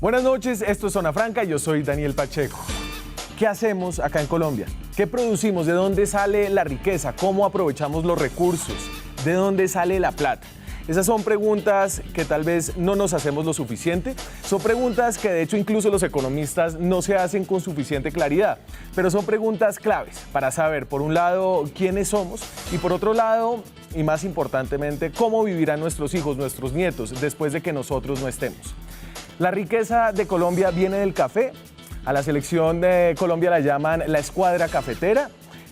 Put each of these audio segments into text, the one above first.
Buenas noches, esto es Zona Franca, yo soy Daniel Pacheco. ¿Qué hacemos acá en Colombia? ¿Qué producimos? ¿De dónde sale la riqueza? ¿Cómo aprovechamos los recursos? ¿De dónde sale la plata? Esas son preguntas que tal vez no nos hacemos lo suficiente. Son preguntas que de hecho incluso los economistas no se hacen con suficiente claridad. Pero son preguntas claves para saber, por un lado, quiénes somos y por otro lado, y más importantemente, cómo vivirán nuestros hijos, nuestros nietos, después de que nosotros no estemos. La riqueza de Colombia viene del café. A la selección de Colombia la llaman la escuadra cafetera.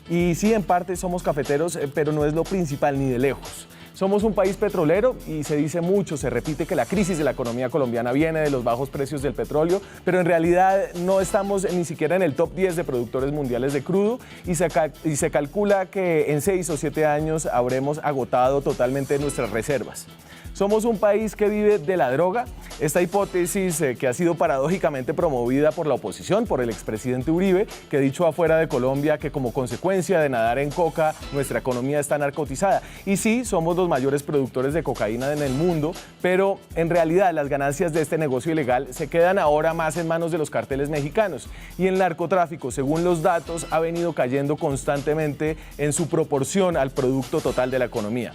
Y sí, en parte somos cafeteros, pero no es lo principal ni de lejos. Somos un país petrolero y se dice mucho, se repite que la crisis de la economía colombiana viene de los bajos precios del petróleo, pero en realidad no estamos ni siquiera en el top 10 de productores mundiales de crudo y se calcula que en 6 o 7 años habremos agotado totalmente nuestras reservas. Somos un país que vive de la droga. Esta hipótesis que ha sido paradójicamente promovida por la oposición, por el expresidente Uribe, que ha dicho afuera de Colombia que como consecuencia de nadar en coca, nuestra economía está narcotizada. Y sí, somos los mayores productores de cocaína en el mundo, pero en realidad las ganancias de este negocio ilegal se quedan ahora más en manos de los carteles mexicanos. Y el narcotráfico, según los datos, ha venido cayendo constantemente en su proporción al producto total de la economía.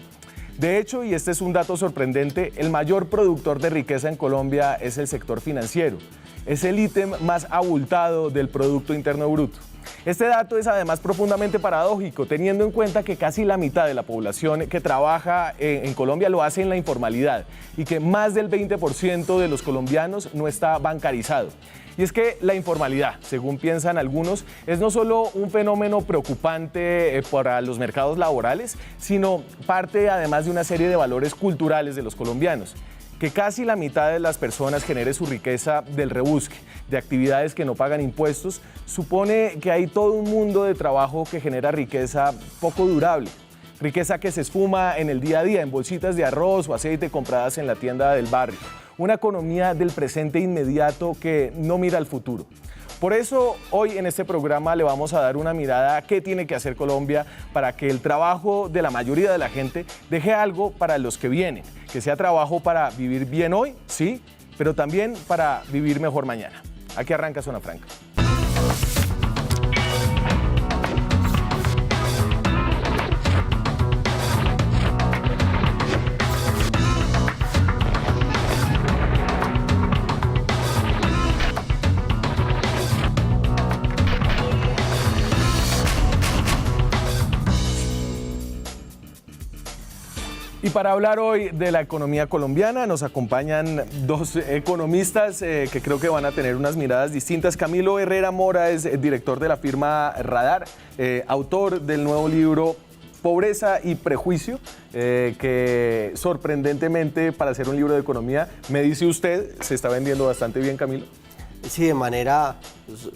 De hecho, y este es un dato sorprendente, el mayor productor de riqueza en Colombia es el sector financiero. Es el ítem más abultado del Producto Interno Bruto. Este dato es además profundamente paradójico, teniendo en cuenta que casi la mitad de la población que trabaja en Colombia lo hace en la informalidad y que más del 20% de los colombianos no está bancarizado. Y es que la informalidad, según piensan algunos, es no solo un fenómeno preocupante para los mercados laborales, sino parte además de una serie de valores culturales de los colombianos. Que casi la mitad de las personas genere su riqueza del rebusque, de actividades que no pagan impuestos, supone que hay todo un mundo de trabajo que genera riqueza poco durable. Riqueza que se esfuma en el día a día, en bolsitas de arroz o aceite compradas en la tienda del barrio. Una economía del presente inmediato que no mira al futuro. Por eso, hoy en este programa le vamos a dar una mirada a qué tiene que hacer Colombia para que el trabajo de la mayoría de la gente deje algo para los que vienen. Que sea trabajo para vivir bien hoy, sí, pero también para vivir mejor mañana. Aquí arranca Zona Franca. Y para hablar hoy de la economía colombiana nos acompañan dos economistas que creo que van a tener unas miradas distintas. Camilo Herrera Mora es director de la firma Radar, autor del nuevo libro Pobreza y Prejuicio, que sorprendentemente para hacer un libro de economía, me dice usted, se está vendiendo bastante bien, Camilo. Sí, de manera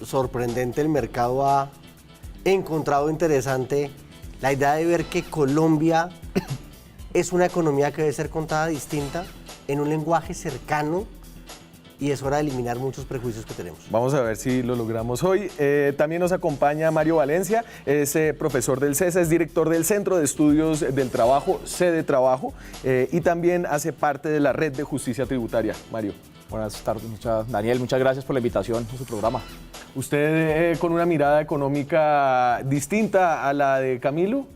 sorprendente el mercado ha encontrado interesante la idea de ver que Colombia es una economía que debe ser contada distinta, en un lenguaje cercano, y es hora de eliminar muchos prejuicios que tenemos. Vamos a ver si lo logramos hoy. También nos acompaña Mario Valencia, es profesor del CESA, es director del Centro de Estudios del Trabajo, Sede Trabajo, y también hace parte de la Red de Justicia Tributaria. Mario. Buenas tardes, Daniel, muchas gracias por la invitación a su programa. ¿Usted con una mirada económica distinta a la de Camilo?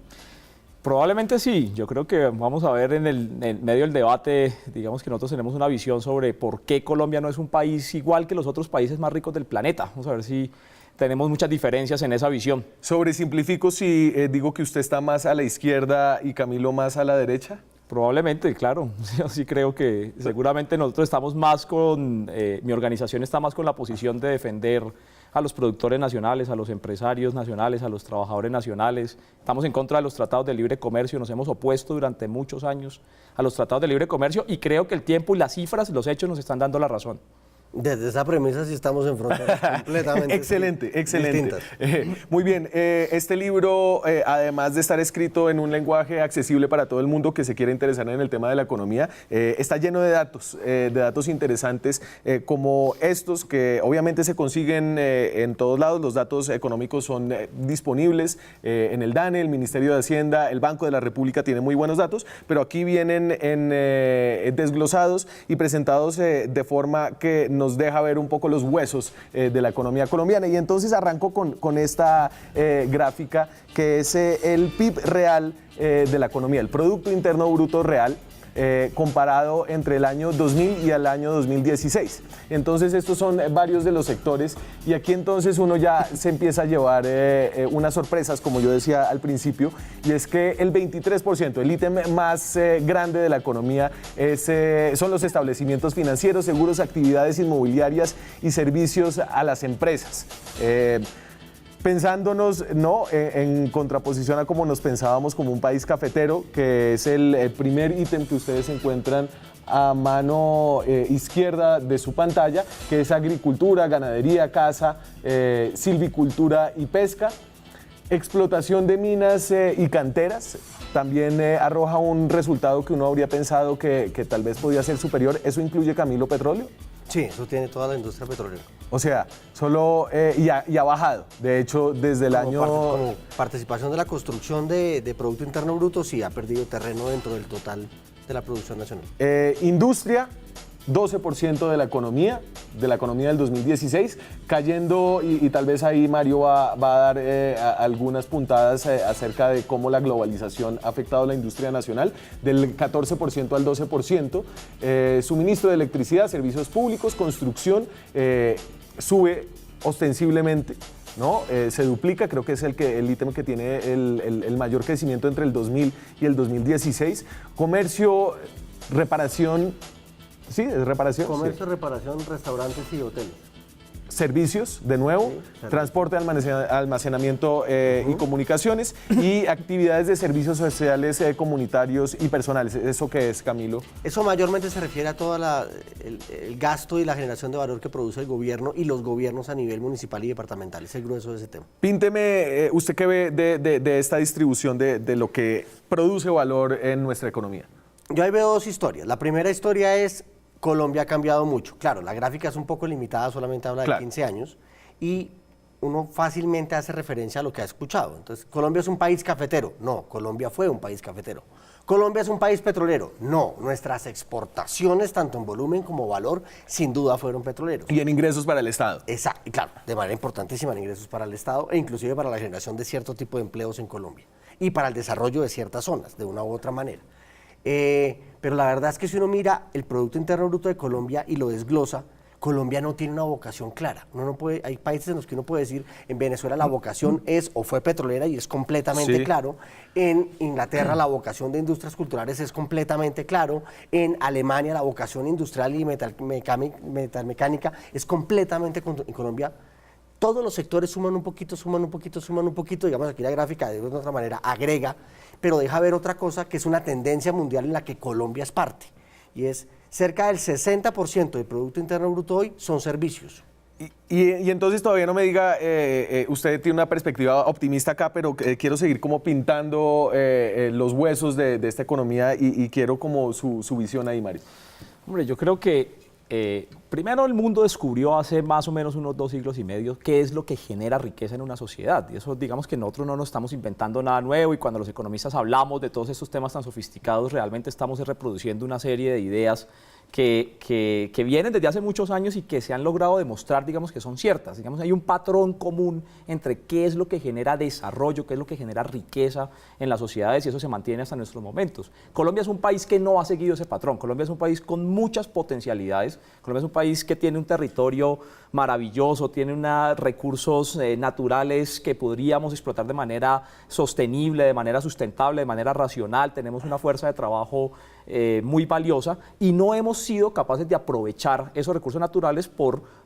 Probablemente sí, yo creo que vamos a ver en el medio del debate, digamos que nosotros tenemos una visión sobre por qué Colombia no es un país igual que los otros países más ricos del planeta. Vamos a ver si tenemos muchas diferencias en esa visión. Sobresimplifico si digo que usted está más a la izquierda y Camilo más a la derecha. Probablemente, claro. Yo sí creo que seguramente nosotros estamos más con, mi organización está más con la posición de defender a los productores nacionales, a los empresarios nacionales, a los trabajadores nacionales. Estamos en contra de los tratados de libre comercio, nos hemos opuesto durante muchos años a los tratados de libre comercio y creo que el tiempo y las cifras, los hechos nos están dando la razón. Desde esa premisa sí estamos en fronteras completamente excelente. distintas. Muy bien, este libro, además de estar escrito en un lenguaje accesible para todo el mundo que se quiera interesar en el tema de la economía, está lleno de datos interesantes como estos que obviamente se consiguen en todos lados. Los datos económicos son disponibles en el DANE, el Ministerio de Hacienda, el Banco de la República tiene muy buenos datos, pero aquí vienen desglosados y presentados de forma que nos deja ver un poco los huesos de la economía colombiana. Y entonces arranco con esta gráfica que es el PIB real de la economía, el Producto Interno Bruto Real, comparado entre el año 2000 y el año 2016. Entonces estos son varios de los sectores y aquí entonces uno ya se empieza a llevar unas sorpresas, como yo decía al principio, y es que el 23%, el ítem más grande de la economía, son los establecimientos financieros, seguros, actividades inmobiliarias y servicios a las empresas. Pensándonos en contraposición a como nos pensábamos como un país cafetero, que es el primer ítem que ustedes encuentran a mano izquierda de su pantalla, que es agricultura, ganadería, caza, silvicultura y pesca. Explotación de minas y canteras también arroja un resultado que uno habría pensado que tal vez podía ser superior. ¿Eso incluye, Camilo, petróleo? Sí, eso tiene toda la industria petrolera. O sea, solo y ha bajado. De hecho, desde el año... Como participación de la construcción de Producto Interno Bruto, sí ha perdido terreno dentro del total de la producción nacional. Industria, 12% de la economía del 2016, cayendo, y tal vez ahí Mario va a dar algunas puntadas acerca de cómo la globalización ha afectado a la industria nacional, del 14% al 12%, suministro de electricidad, servicios públicos, construcción, sube ostensiblemente, ¿no? Se duplica, creo que es el ítem que tiene el mayor crecimiento entre el 2000 y el 2016, comercio, reparación. Sí, es reparación. Comercio, sí. reparación, restaurantes y hoteles. Servicios, de nuevo, sí, transporte, almacenamiento y comunicaciones, y actividades de servicios sociales, comunitarios y personales. ¿Eso qué es, Camilo? Eso mayormente se refiere a todo el gasto y la generación de valor que produce el gobierno y los gobiernos a nivel municipal y departamental. Es el grueso de ese tema. Pínteme, ¿usted qué ve de esta distribución de lo que produce valor en nuestra economía? Yo ahí veo dos historias. La primera historia es: Colombia ha cambiado mucho. Claro, la gráfica es un poco limitada, solamente habla de 15 años, y uno fácilmente hace referencia a lo que ha escuchado. Entonces, ¿Colombia es un país cafetero? No, Colombia fue un país cafetero. ¿Colombia es un país petrolero? No, nuestras exportaciones, tanto en volumen como valor, sin duda fueron petroleros. Y en ingresos para el Estado. Exacto, y claro, de manera importantísima en ingresos para el Estado e inclusive para la generación de cierto tipo de empleos en Colombia y para el desarrollo de ciertas zonas, de una u otra manera. Pero la verdad es que si uno mira el Producto Interno Bruto de Colombia y lo desglosa, Colombia no tiene una vocación clara. Uno no puede, hay países en los que uno puede decir, en Venezuela la vocación es o fue petrolera y es completamente claro. En Inglaterra la vocación de industrias culturales es completamente claro. En Alemania la vocación industrial y metalmecánica es completamente. En Colombia todos los sectores suman un poquito, digamos aquí la gráfica de otra manera agrega, pero deja ver otra cosa que es una tendencia mundial en la que Colombia es parte, y es cerca del 60% del Producto Interno Bruto hoy son servicios. Y entonces todavía no me diga, usted tiene una perspectiva optimista acá, pero quiero seguir como pintando los huesos de esta economía y quiero como su visión ahí, Mario. Hombre, yo creo que primero el mundo descubrió hace más o menos unos 2 siglos y medio qué es lo que genera riqueza en una sociedad, y eso digamos que nosotros no nos estamos inventando nada nuevo, y cuando los economistas hablamos de todos estos temas tan sofisticados realmente estamos reproduciendo una serie de ideas que vienen desde hace muchos años y que se han logrado demostrar, digamos, que son ciertas. Digamos, hay un patrón común entre qué es lo que genera desarrollo, qué es lo que genera riqueza en las sociedades, y eso se mantiene hasta nuestros momentos. Colombia es un país que no ha seguido ese patrón. Colombia es un país con muchas potencialidades. Colombia es un país que tiene un territorio maravilloso, tiene unos recursos naturales que podríamos explotar de manera sostenible, de manera sustentable, de manera racional. Tenemos una fuerza de trabajo muy valiosa y no hemos sido capaces de aprovechar esos recursos naturales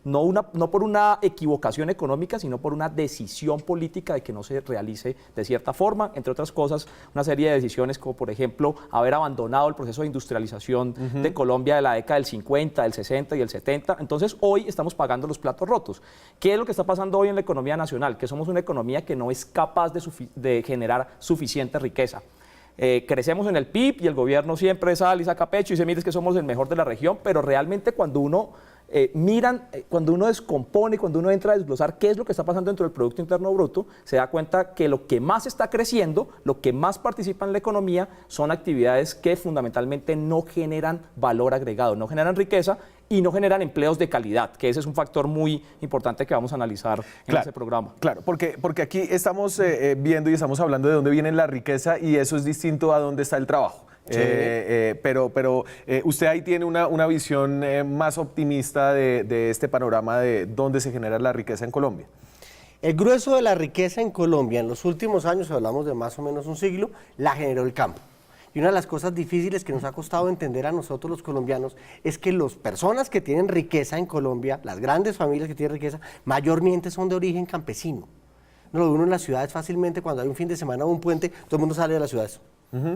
no por una equivocación económica, sino por una decisión política de que no se realice de cierta forma, entre otras cosas, una serie de decisiones como por ejemplo haber abandonado el proceso de industrialización de Colombia de la década del 50, del 60 y el 70. Entonces hoy estamos pagando los platos rotos. ¿Qué es lo que está pasando hoy en la economía nacional? Que somos una economía que no es capaz de generar suficiente riqueza. Crecemos en el PIB y el gobierno siempre sale y saca pecho y dice, mire, es que somos el mejor de la región, pero realmente cuando uno cuando uno descompone, cuando uno entra a desglosar qué es lo que está pasando dentro del Producto Interno Bruto, se da cuenta que lo que más está creciendo, lo que más participa en la economía, son actividades que fundamentalmente no generan valor agregado, no generan riqueza, y no generan empleos de calidad, que ese es un factor muy importante que vamos a analizar en ese programa. Claro, porque aquí estamos viendo y estamos hablando de dónde viene la riqueza y eso es distinto a dónde está el trabajo. Sí. Pero usted ahí tiene una visión más optimista de este panorama de dónde se genera la riqueza en Colombia. El grueso de la riqueza en Colombia en los últimos años, hablamos de más o menos un siglo, la generó el campo. Y una de las cosas difíciles que nos ha costado entender a nosotros los colombianos es que las personas que tienen riqueza en Colombia, las grandes familias que tienen riqueza, mayormente son de origen campesino. No lo ve uno en las ciudades fácilmente, cuando hay un fin de semana o un puente, todo el mundo sale de las ciudades.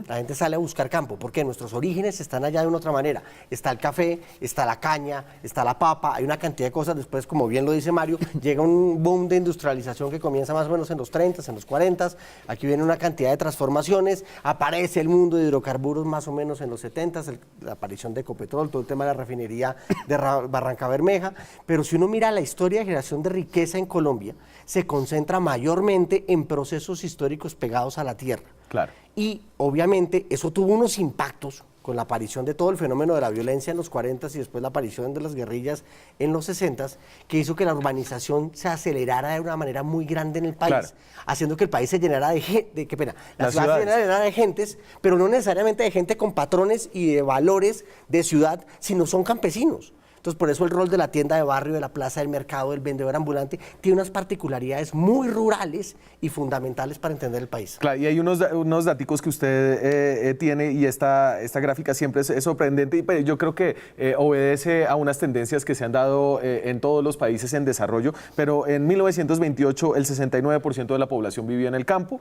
La gente sale a buscar campo, porque nuestros orígenes están allá de una otra manera. Está el café, está la caña, está la papa, hay una cantidad de cosas. Después, como bien lo dice Mario, llega un boom de industrialización que comienza más o menos en los 30, en los 40. Aquí viene una cantidad de transformaciones, aparece el mundo de hidrocarburos más o menos en los 70, la aparición de Ecopetrol, todo el tema de la refinería de Barranca Bermeja. Pero si uno mira la historia de generación de riqueza en Colombia, se concentra mayormente en procesos históricos pegados a la tierra. Claro. Y obviamente eso tuvo unos impactos con la aparición de todo el fenómeno de la violencia en los 40 y después la aparición de las guerrillas en los 60, que hizo que la urbanización se acelerara de una manera muy grande en el país, claro, haciendo que el país se llenara de gente, qué pena, la ciudad ciudades se llenara de gentes, pero no necesariamente de gente con patrones y de valores de ciudad, sino son campesinos. Entonces, por eso el rol de la tienda de barrio, de la plaza del mercado, del vendedor ambulante, tiene unas particularidades muy rurales y fundamentales para entender el país. Claro, y hay unos daticos que usted tiene y esta gráfica siempre es sorprendente y pues, yo creo que obedece a unas tendencias que se han dado en todos los países en desarrollo, pero en 1928 el 69% de la población vivía en el campo,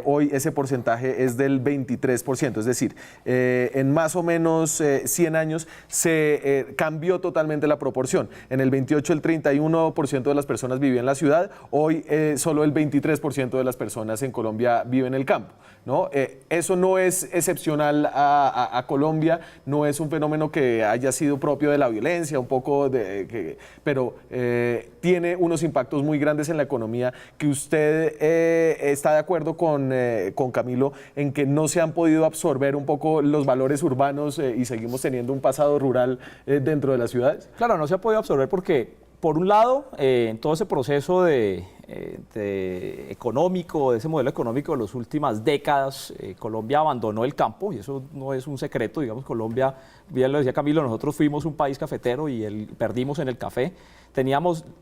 hoy ese porcentaje es del 23%, es decir, en más o menos 100 años se cambió totalmente la proporción. En el 28 el 31% de las personas vivían en la ciudad, hoy solo el 23% de las personas en Colombia viven en el campo, ¿no? Eso no es excepcional a Colombia, no es un fenómeno que haya sido propio de la violencia, un poco pero tiene unos impactos muy grandes en la economía que usted está de acuerdo con Camilo en que no se han podido absorber un poco los valores urbanos y seguimos teniendo un pasado rural dentro de las ciudades. Claro, no se ha podido absorber porque, por un lado, en todo ese proceso económico, de ese modelo económico de las últimas décadas, Colombia abandonó el campo, y eso no es un secreto, digamos, Colombia, bien lo decía Camilo, nosotros fuimos un país cafetero y perdimos en el café.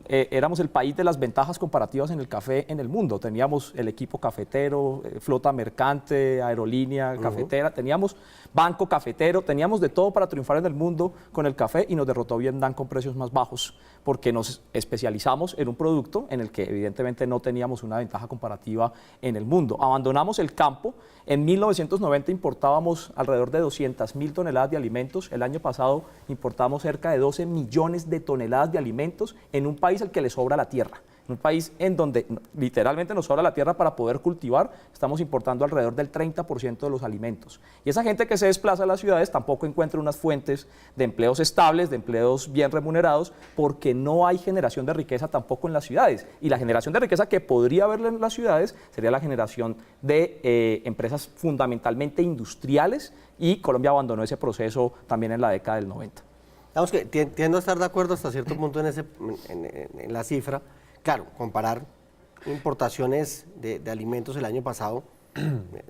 Éramos el país de las ventajas comparativas en el café en el mundo. Teníamos el equipo cafetero, flota mercante, aerolínea cafetera, teníamos banco cafetero, teníamos de todo para triunfar en el mundo con el café y nos derrotó Vietnam con precios más bajos porque nos especializamos en un producto en el que evidentemente no teníamos una ventaja comparativa en el mundo. Abandonamos el campo. En 1990 importábamos alrededor de 200.000 toneladas de alimentos. El año pasado importamos cerca de 12 millones de toneladas de alimentos en un país al que le sobra la tierra. En un país en donde literalmente nos sobra la tierra para poder cultivar, estamos importando alrededor del 30% de los alimentos. Y esa gente que se desplaza a las ciudades tampoco encuentra unas fuentes de empleos estables, de empleos bien remunerados, porque no hay generación de riqueza tampoco en las ciudades. Y la generación de riqueza que podría haber en las ciudades sería la generación de empresas fundamentalmente industriales, y Colombia abandonó ese proceso también en la década del 90. Digamos que tiendo a estar de acuerdo hasta cierto punto en la cifra. Claro, comparar importaciones de alimentos el año pasado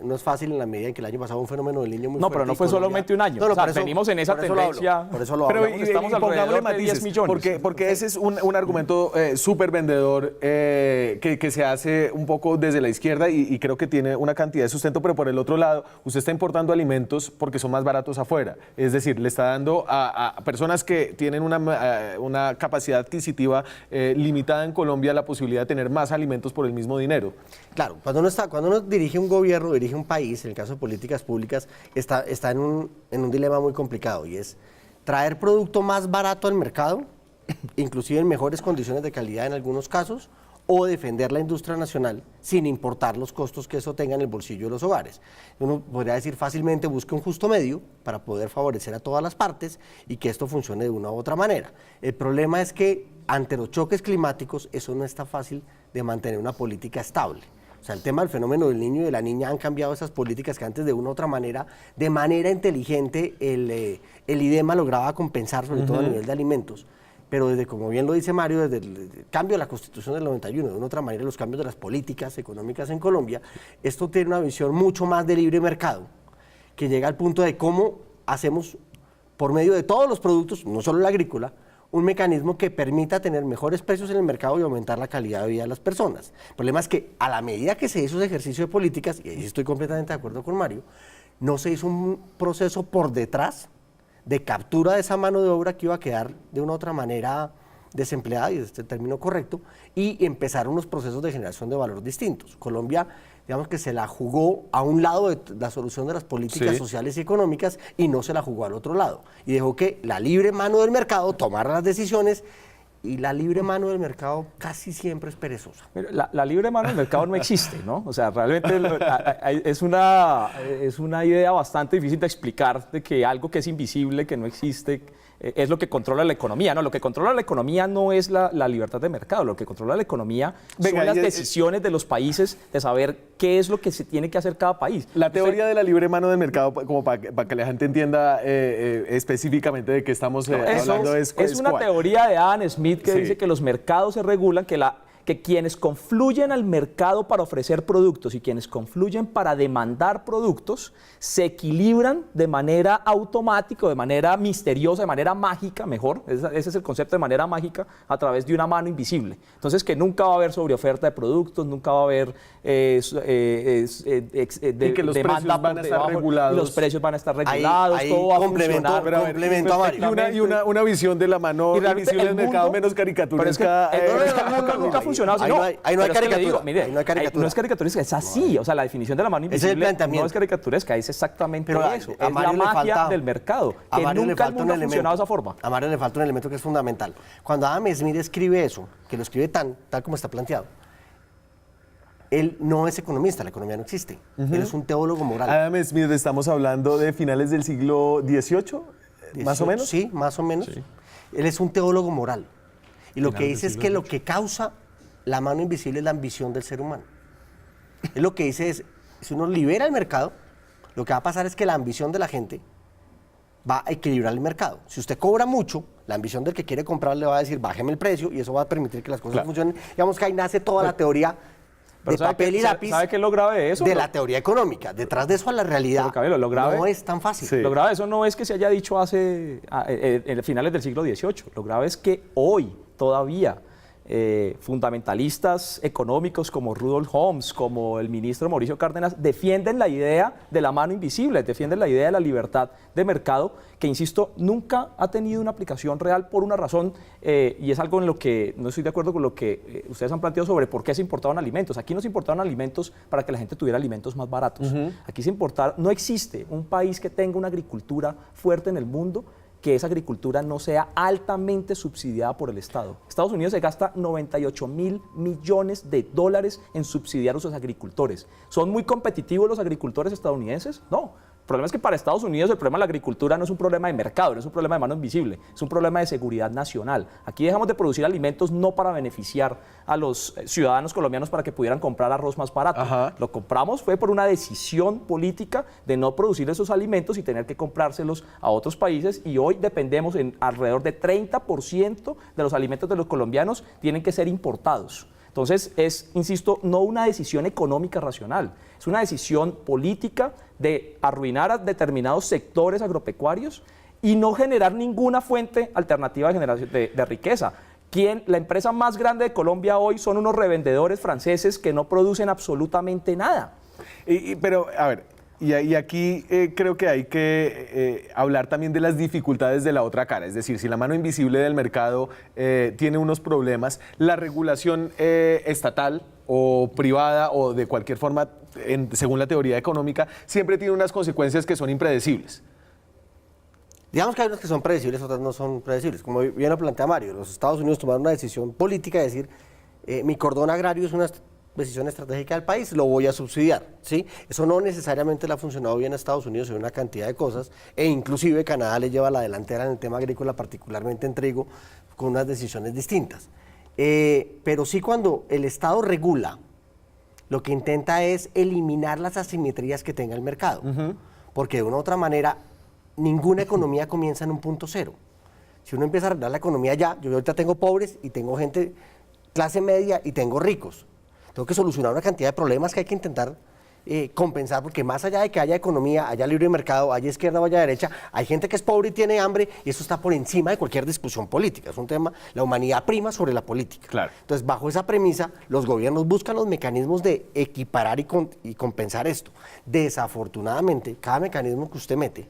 no es fácil en la medida en que el año pasado un fenómeno del Niño muy fuerte. No, pero no fue solamente un año. No, o sea, venimos en esa tendencia. Por eso lo hablo. Pero estamos alrededor de 10 millones. Porque ese es un argumento súper vendedor que se hace un poco desde la izquierda y creo que tiene una cantidad de sustento, pero por el otro lado, usted está importando alimentos porque son más baratos afuera. Es decir, le está dando a personas que tienen una capacidad adquisitiva limitada en Colombia la posibilidad de tener más alimentos por el mismo dinero. Claro, cuando uno dirige un gobierno, dirige un país, en el caso de políticas públicas, está en un dilema muy complicado, y es traer producto más barato al mercado, inclusive en mejores condiciones de calidad en algunos casos, o defender la industria nacional sin importar los costos que eso tenga en el bolsillo de los hogares. Uno podría decir fácilmente, busque un justo medio para poder favorecer a todas las partes y que esto funcione de una u otra manera. El problema es que ante los choques climáticos eso no está fácil de mantener una política estable. O sea, el tema del fenómeno del niño y de la niña han cambiado esas políticas que antes de una u otra manera, de manera inteligente, el IDEMA lograba compensar, sobre todo a nivel de alimentos. Pero desde, como bien lo dice Mario, desde el cambio de la Constitución del 91, de una u otra manera los cambios de las políticas económicas en Colombia, esto tiene una visión mucho más de libre mercado, que llega al punto de cómo hacemos, por medio de todos los productos, no solo la agrícola, un mecanismo que permita tener mejores precios en el mercado y aumentar la calidad de vida de las personas. El problema es que a la medida que se hizo ese ejercicio de políticas, y ahí estoy completamente de acuerdo con Mario, no se hizo un proceso por detrás de captura de esa mano de obra que iba a quedar de una u otra manera desempleada, y este es el término correcto, y empezaron unos procesos de generación de valor distintos. Colombia, digamos que se la jugó a un lado de la solución de las políticas sociales y económicas y no se la jugó al otro lado. Y dejó que la libre mano del mercado tomara las decisiones, y la libre mano del mercado casi siempre es perezosa. La libre mano del mercado no existe, ¿no? O sea, realmente es una idea bastante difícil de explicar, de que algo que es invisible, que no existe, es lo que controla la economía, ¿no? Lo que controla la economía no es la libertad de mercado, lo que controla la economía son las decisiones de los países de saber qué es lo que se tiene que hacer cada país. La teoría de la libre mano del mercado, como para que la gente entienda específicamente de qué estamos hablando, es una ¿cuál? teoría de Adam Smith que dice que los mercados se regulan, que quienes confluyen al mercado para ofrecer productos y quienes confluyen para demandar productos se equilibran de manera automática, de manera misteriosa, de manera mágica, mejor, ese es el concepto, de manera mágica, a través de una mano invisible. Entonces, que nunca va a haber sobreoferta de productos, nunca va a haber y que los precios van a estar regulados. Los precios van a estar regulados, ahí todo va a funcionar. Complemento a Mario. Y una visión de la mano invisible del mercado menos caricaturesca. Nunca ha funcionado. Ahí no hay caricatura. No es caricaturesca, es así. O sea, la definición de la mano invisible no es caricaturesca, es exactamente eso. Es la magia del mercado, que nunca el mundo ha funcionado de esa forma. A Mario le falta un elemento que es fundamental. Cuando Adam Smith escribe eso, que lo escribe tal como está planteado, él no es economista, la economía no existe. Él es un teólogo moral. Adam Smith, estamos hablando de finales del siglo XVIII, más o menos. Sí, más o menos. Sí. Él es un teólogo moral. Y lo que dice es que lo que causa la mano invisible es la ambición del ser humano. Él lo que dice es, si uno libera el mercado, lo que va a pasar es que la ambición de la gente va a equilibrar el mercado. Si usted cobra mucho, la ambición del que quiere comprar le va a decir, bájeme el precio, y eso va a permitir que las cosas funcionen. Digamos que ahí nace toda la teoría de papel y lápiz. ¿Sabe qué es lo grave de eso? De la teoría económica. Detrás de eso, a la realidad lo grave, no es tan fácil. Sí. Lo grave de eso no es que se haya dicho en finales del siglo XVIII. Lo grave es que hoy todavía fundamentalistas económicos como Rudolf Holmes, como el ministro Mauricio Cárdenas, defienden la idea de la mano invisible, defienden la idea de la libertad de mercado, que, insisto, nunca ha tenido una aplicación real por una razón, y es algo en lo que no estoy de acuerdo con lo que ustedes han planteado sobre por qué se importaban alimentos. Aquí no se importaban alimentos para que la gente tuviera alimentos más baratos. Aquí no existe un país que tenga una agricultura fuerte en el mundo que esa agricultura no sea altamente subsidiada por el Estado. Estados Unidos se gasta $98.000 millones en subsidiar a sus agricultores. ¿Son muy competitivos los agricultores estadounidenses? No. El problema es que para Estados Unidos el problema de la agricultura no es un problema de mercado, no es un problema de mano invisible, es un problema de seguridad nacional. Aquí dejamos de producir alimentos no para beneficiar a los ciudadanos colombianos para que pudieran comprar arroz más barato. Lo compramos fue por una decisión política de no producir esos alimentos y tener que comprárselos a otros países, y hoy dependemos en alrededor de 30% de los alimentos de los colombianos tienen que ser importados. Entonces es, insisto, no una decisión económica racional, es una decisión política de arruinar a determinados sectores agropecuarios y no generar ninguna fuente alternativa de generación de riqueza. La empresa más grande de Colombia hoy son unos revendedores franceses que no producen absolutamente nada. Pero, a ver, y aquí creo que hay que hablar también de las dificultades de la otra cara. Es decir, si la mano invisible del mercado tiene unos problemas, la regulación estatal o privada o de cualquier forma, según la teoría económica, siempre tiene unas consecuencias que son impredecibles. Digamos que hay unas que son predecibles, otras no son predecibles. Como bien lo plantea Mario, los Estados Unidos tomaron una decisión política de decir, mi cordón agrario es una decisión estratégica del país, lo voy a subsidiar, ¿sí? Eso no necesariamente le ha funcionado bien a Estados Unidos en una cantidad de cosas, e inclusive Canadá le lleva la delantera en el tema agrícola, particularmente en trigo, con unas decisiones distintas. Pero sí, cuando el Estado regula lo que intenta es eliminar las asimetrías que tenga el mercado. Porque de una u otra manera, ninguna economía comienza en un punto cero. Si uno empieza a arreglar la economía ya, yo ahorita tengo pobres y tengo gente clase media y tengo ricos. Tengo que solucionar una cantidad de problemas que hay que intentar compensar, porque más allá de que haya economía, haya libre mercado, haya izquierda o haya derecha, hay gente que es pobre y tiene hambre, y eso está por encima de cualquier discusión política. Es un tema, la humanidad prima sobre la política. Claro. Entonces, bajo esa premisa, los gobiernos buscan los mecanismos de equiparar y compensar esto. Desafortunadamente, cada mecanismo que usted mete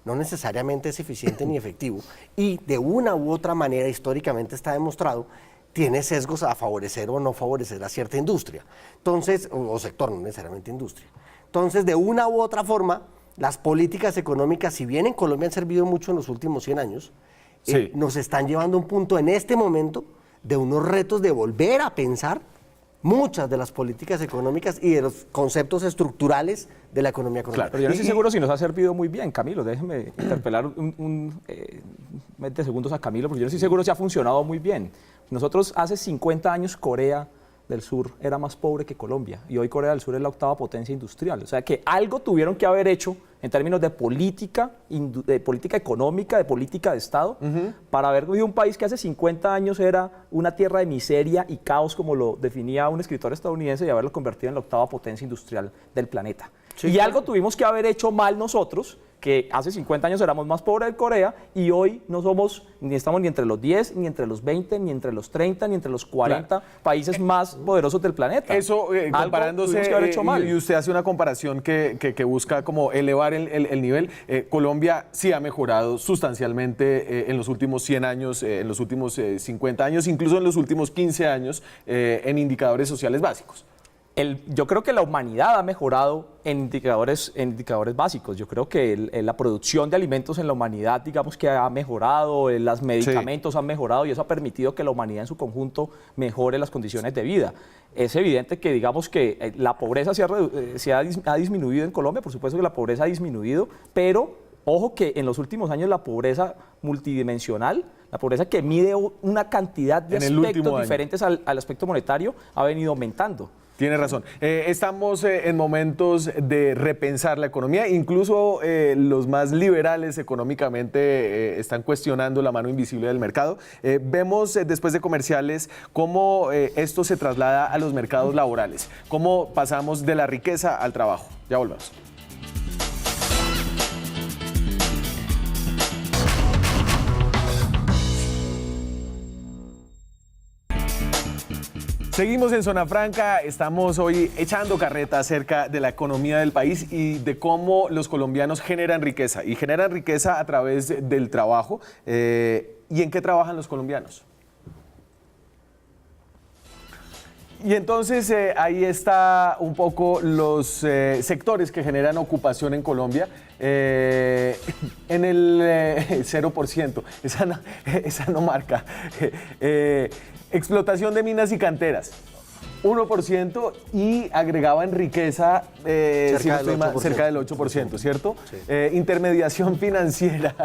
no necesariamente es eficiente ni efectivo, y de una u otra manera, históricamente está demostrado, tiene sesgos a favorecer o no favorecer a cierta industria, entonces, o sector, no necesariamente industria. Entonces, de una u otra forma, las políticas económicas, si bien en Colombia han servido mucho en los últimos 100 años, Sí. nos están llevando a un punto en este momento de unos retos de volver a pensar muchas de las políticas económicas y de los conceptos estructurales de la economía colombiana. Pero yo no estoy seguro si nos ha servido muy bien, Camilo. Déjeme interpelar 20 segundos a Camilo, porque yo no estoy seguro si ha funcionado muy bien. Nosotros hace 50 años Corea del Sur era más pobre que Colombia, y hoy Corea del Sur es la octava potencia industrial. O sea que algo tuvieron que haber hecho en términos de política económica, de política de Estado, para haber vivido un país que hace 50 años era una tierra de miseria y caos, como lo definía un escritor estadounidense, y haberlo convertido en la octava potencia industrial del planeta. Sí, y claro. algo tuvimos que haber hecho mal nosotros, que hace 50 años éramos más pobres de Corea, y hoy no somos, ni estamos ni entre los 10, ni entre los 20, ni entre los 30, ni entre los 40 países más poderosos del planeta. Eso, Algo comparándose, tuvimos que haber hecho mal. y usted hace una comparación que busca como elevar el nivel. Colombia sí ha mejorado sustancialmente en los últimos 100 años, en los últimos 50 años, incluso en los últimos 15 años, en indicadores sociales básicos. Yo creo que la humanidad ha mejorado en indicadores básicos. Yo creo que la producción de alimentos en la humanidad, digamos que ha mejorado, los medicamentos han mejorado, y eso ha permitido que la humanidad en su conjunto mejore las condiciones de vida. Es evidente que, digamos que la pobreza ha disminuido en Colombia, por supuesto que la pobreza ha disminuido, pero ojo que en los últimos años la pobreza multidimensional, la pobreza que mide una cantidad de aspectos diferentes al aspecto monetario, ha venido aumentando. Tiene razón. Estamos en momentos de repensar la economía. Incluso los más liberales económicamente están cuestionando la mano invisible del mercado. Vemos después de comerciales cómo esto se traslada a los mercados laborales, cómo pasamos de la riqueza al trabajo. Ya volvemos. Seguimos en Zona Franca, estamos hoy echando carreta acerca de la economía del país y de cómo los colombianos generan riqueza, y generan riqueza a través del trabajo. ¿Y en qué trabajan los colombianos? Y entonces ahí está un poco los sectores que generan ocupación en Colombia. En el 0%, esa no marca. Explotación de minas y canteras, 1%, y agregaba en riqueza cerca del 8%, ¿cierto? Sí. Intermediación financiera,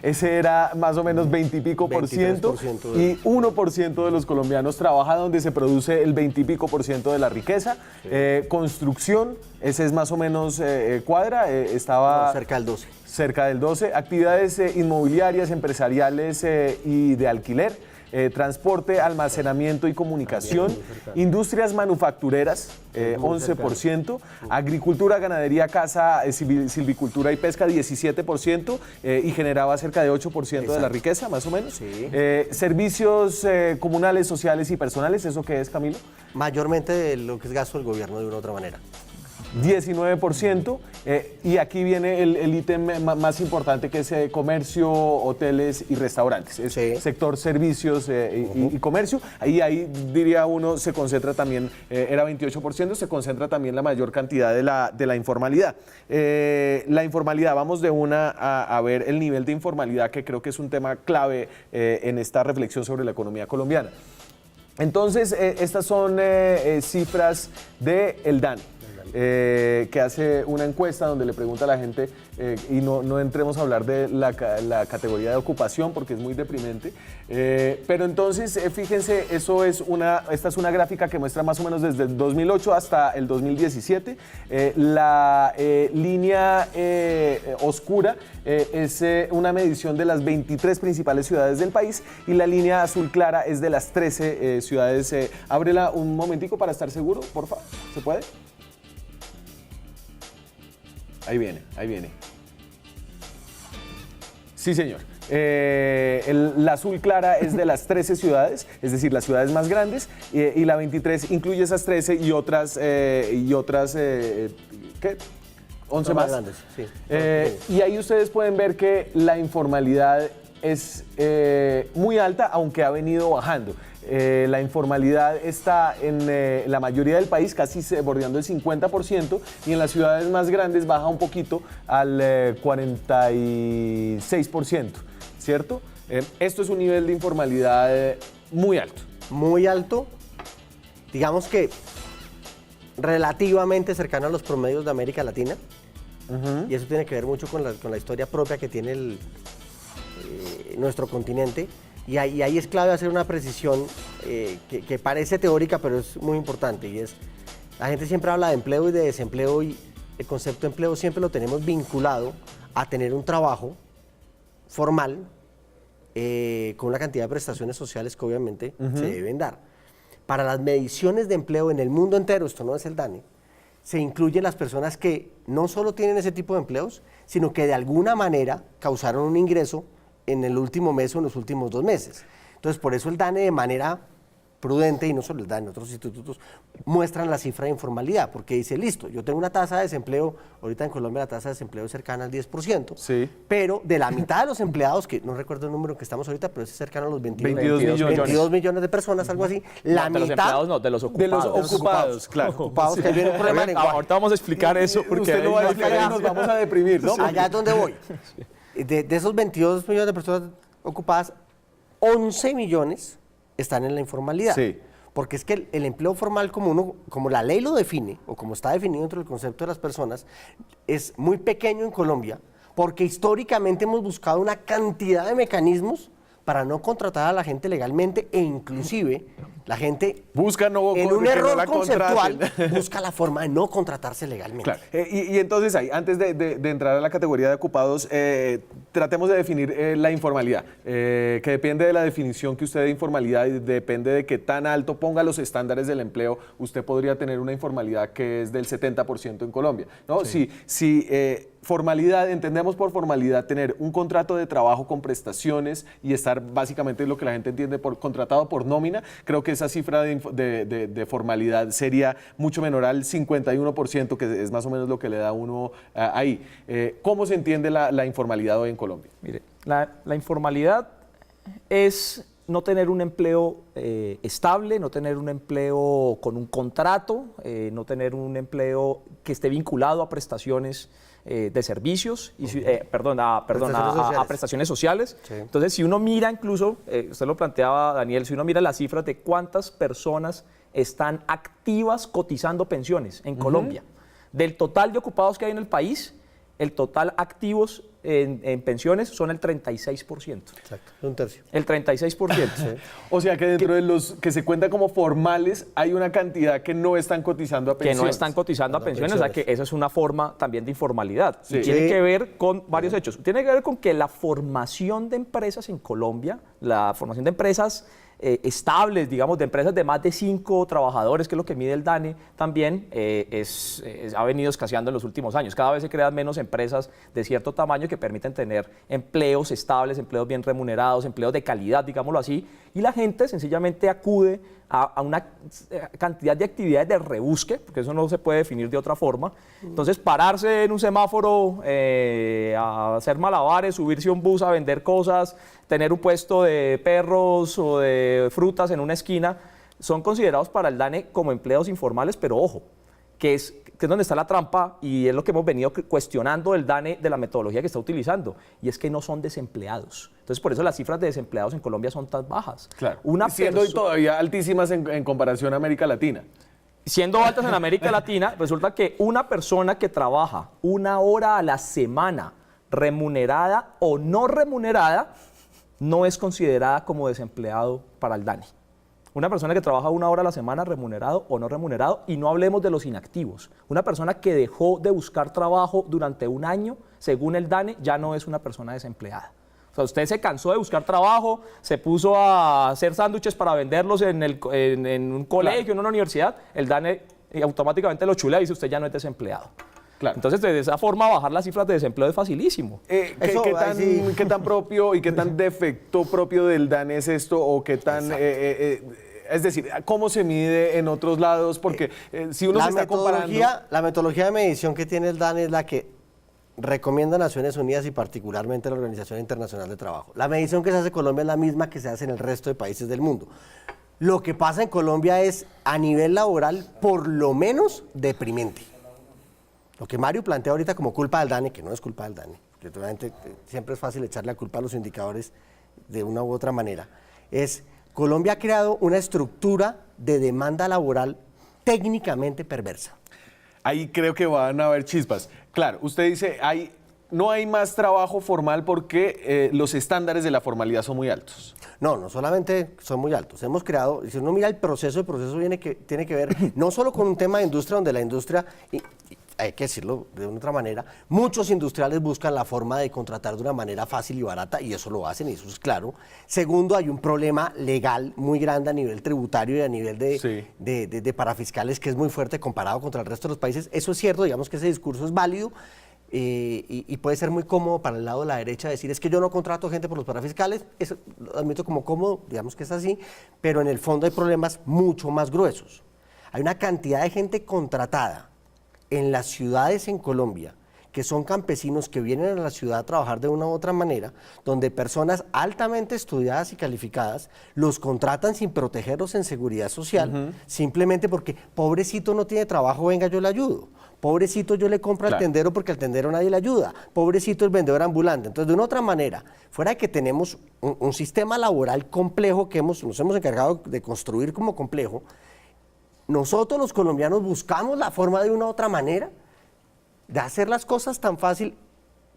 ese era más o menos 20 y pico por ciento, 23% y 1% de los colombianos trabaja donde se produce el 20 y pico por ciento de la riqueza. Sí. Construcción, ese es más o menos cuadra, estaba cerca del 12. Cerca del 12. Actividades inmobiliarias, empresariales y de alquiler. Transporte, almacenamiento y comunicación, industrias manufactureras, 11%, agricultura, ganadería, caza, silvicultura y pesca, 17%, y generaba cerca de 8% de la riqueza, más o menos. Sí. Servicios comunales, sociales y personales, ¿eso qué es, Camilo? Mayormente de lo que es gasto del gobierno, de una u otra manera. 19%, y aquí viene el ítem más importante, que es comercio, hoteles y restaurantes. Es sector servicios y comercio. Ahí diría uno, se concentra también, era 28%, se concentra también la mayor cantidad de la informalidad. La informalidad, vamos de una a ver el nivel de informalidad, que creo que es un tema clave en esta reflexión sobre la economía colombiana. Entonces, estas son cifras del DANE. Que hace una encuesta donde le pregunta a la gente y no entremos a hablar de la categoría de ocupación porque es muy deprimente. Pero entonces, fíjense, esta es una gráfica que muestra más o menos desde el 2008 hasta el 2017. La línea oscura es una medición de las 23 principales ciudades del país y la línea azul clara es de las 13 ciudades. Ábrela un momentico para estar seguro, por favor. ¿Se puede? Ahí viene, ahí viene. Sí, señor. La azul clara es de las 13 ciudades, es decir, las ciudades más grandes, y la 23 incluye esas 13 y otras ¿qué? 11 más. Grandes, sí. Y ahí ustedes pueden ver que la informalidad es muy alta, aunque ha venido bajando. La informalidad está en la mayoría del país, casi bordeando el 50%, y en las ciudades más grandes baja un poquito al 46%, ¿cierto? Esto es un nivel de informalidad muy alto. Muy alto, digamos que relativamente cercano a los promedios de América Latina, y eso tiene que ver mucho con la historia propia que tiene nuestro continente. Y ahí es clave hacer una precisión que parece teórica, pero es muy importante. Y es, la gente siempre habla de empleo y de desempleo, y el concepto de empleo siempre lo tenemos vinculado a tener un trabajo formal con una cantidad de prestaciones sociales que obviamente se deben dar. Para las mediciones de empleo en el mundo entero, esto no es el DANE, se incluyen las personas que no solo tienen ese tipo de empleos, sino que de alguna manera causaron un ingreso en el último mes o en los últimos 2 meses. Entonces, por eso el DANE, de manera prudente, y no solo el DANE, otros institutos, muestran la cifra de informalidad, porque dice, listo, yo tengo una tasa de desempleo, ahorita en Colombia la tasa de desempleo es cercana al 10%, sí, pero de la mitad de los empleados, que no recuerdo el número que estamos ahorita, pero es cercano a los 22 millones de personas, algo así, la de los mitad... empleados no, de los ocupados. De los ocupados, claro. Ocupados, que viene un problema de lenguaje. Ahorita vamos a explicar eso porque Usted no va a decir que nos vamos a deprimir, ¿no? Allá es donde voy. De esos 22 millones de personas ocupadas, 11 millones están en la informalidad. Sí. Porque es que el empleo formal, como la ley lo define, o como está definido dentro del concepto de las personas, es muy pequeño en Colombia, porque históricamente hemos buscado una cantidad de mecanismos para no contratar a la gente legalmente, e inclusive la gente, busca en un que no error la conceptual, contraten. busca la forma de no contratarse legalmente. Claro. Y entonces ahí, antes de entrar a la categoría de ocupados, tratemos de definir la informalidad, que depende de la definición que usted dé de informalidad y depende de qué tan alto ponga los estándares del empleo. Usted podría tener una informalidad que es del 70% en Colombia, ¿no? Sí. Si formalidad, entendemos por formalidad tener un contrato de trabajo con prestaciones y estar básicamente lo que la gente entiende por contratado por nómina. Creo que esa cifra de formalidad sería mucho menor al 51%, que es más o menos lo que le da uno ahí. ¿Cómo se entiende la informalidad hoy en Colombia? Mire, la informalidad es no tener un empleo estable, no tener un empleo con un contrato, no tener un empleo que esté vinculado a prestaciones de servicios, y, a prestaciones sociales. Sí. Entonces, si uno mira incluso, usted lo planteaba, Daniel, si uno mira las cifras de cuántas personas están activas cotizando pensiones en Colombia, del total de ocupados que hay en el país, el total activos en pensiones son el 36%. Exacto, un tercio. El 36%. Sí. O sea que dentro de los que se cuentan como formales hay una cantidad que no están cotizando a Que pensiones. no están cotizando a pensiones, o sea que esa es una forma también de informalidad. Sí. Y tiene que ver con varios hechos. Tiene que ver con que la formación de empresas en Colombia, la formación de empresas estables, digamos, de empresas de más de 5 trabajadores, que es lo que mide el DANE, también ha venido escaseando en los últimos años. Cada vez se crean menos empresas de cierto tamaño que permiten tener empleos estables, empleos bien remunerados, empleos de calidad, digámoslo así, y la gente sencillamente acude a una cantidad de actividades de rebusque, porque eso no se puede definir de otra forma. Entonces, pararse en un semáforo a hacer malabares, subirse a un bus a vender cosas, tener un puesto de perros o de frutas en una esquina, son considerados para el DANE como empleos informales, pero ojo, que es donde está la trampa, y es lo que hemos venido cuestionando el DANE de la metodología que está utilizando, y es que no son desempleados. Entonces, por eso las cifras de desempleados en Colombia son tan bajas. Claro. Una siendo todavía altísimas en comparación a América Latina. siendo altas en América Latina, resulta que una persona que trabaja 1 hora a la semana, remunerada o no remunerada, no es considerada como desempleado para el DANE. Una persona que trabaja 1 hora a la semana, remunerado o no remunerado, y no hablemos de los inactivos. Una persona que dejó de buscar trabajo durante 1 año, según el DANE, ya no es una persona desempleada. O sea, usted se cansó de buscar trabajo, se puso a hacer sándwiches para venderlos en un colegio, claro, en una universidad, el DANE automáticamente lo chulea y dice usted ya no es desempleado. Claro. Entonces, de esa forma, bajar las cifras de desempleo es facilísimo. ¿Qué tan propio y qué tan defecto propio del DANE es esto? ¿O qué tan... es decir, ¿cómo se mide en otros lados? Porque si uno se está comparando... La metodología de medición que tiene el DANE es la que recomienda Naciones Unidas y particularmente la Organización Internacional de Trabajo. La medición que se hace en Colombia es la misma que se hace en el resto de países del mundo. Lo que pasa en Colombia es, a nivel laboral, por lo menos deprimente. Lo que Mario plantea ahorita como culpa del DANE, que no es culpa del DANE, porque obviamente siempre es fácil echarle la culpa a los indicadores de una u otra manera, es Colombia ha creado una estructura de demanda laboral técnicamente perversa. Ahí creo que van a haber chispas. Claro, usted dice, no hay más trabajo formal porque los estándares de la formalidad son muy altos. No solamente son muy altos. Hemos creado, si uno mira el proceso tiene que ver no solo con un tema de industria, donde la industria, hay que decirlo de otra manera, muchos industriales buscan la forma de contratar de una manera fácil y barata, y eso lo hacen, y eso es claro. Segundo, hay un problema legal muy grande a nivel tributario y a nivel de parafiscales que es muy fuerte comparado contra el resto de los países. Eso es cierto, digamos que ese discurso es válido, y puede ser muy cómodo para el lado de la derecha decir, es que yo no contrato gente por los parafiscales, eso lo admito como cómodo, digamos que es así, pero en el fondo hay problemas mucho más gruesos. Hay una cantidad de gente contratada en las ciudades en Colombia, que son campesinos que vienen a la ciudad a trabajar de una u otra manera, donde personas altamente estudiadas y calificadas los contratan sin protegerlos en seguridad social, simplemente porque pobrecito no tiene trabajo, venga yo le ayudo. Pobrecito yo le compro al tendero porque al tendero nadie le ayuda. Pobrecito el vendedor ambulante. Entonces, de una otra manera, fuera de que tenemos un sistema laboral complejo que nos hemos encargado de construir como complejo, nosotros los colombianos buscamos la forma de una u otra manera de hacer las cosas tan fácil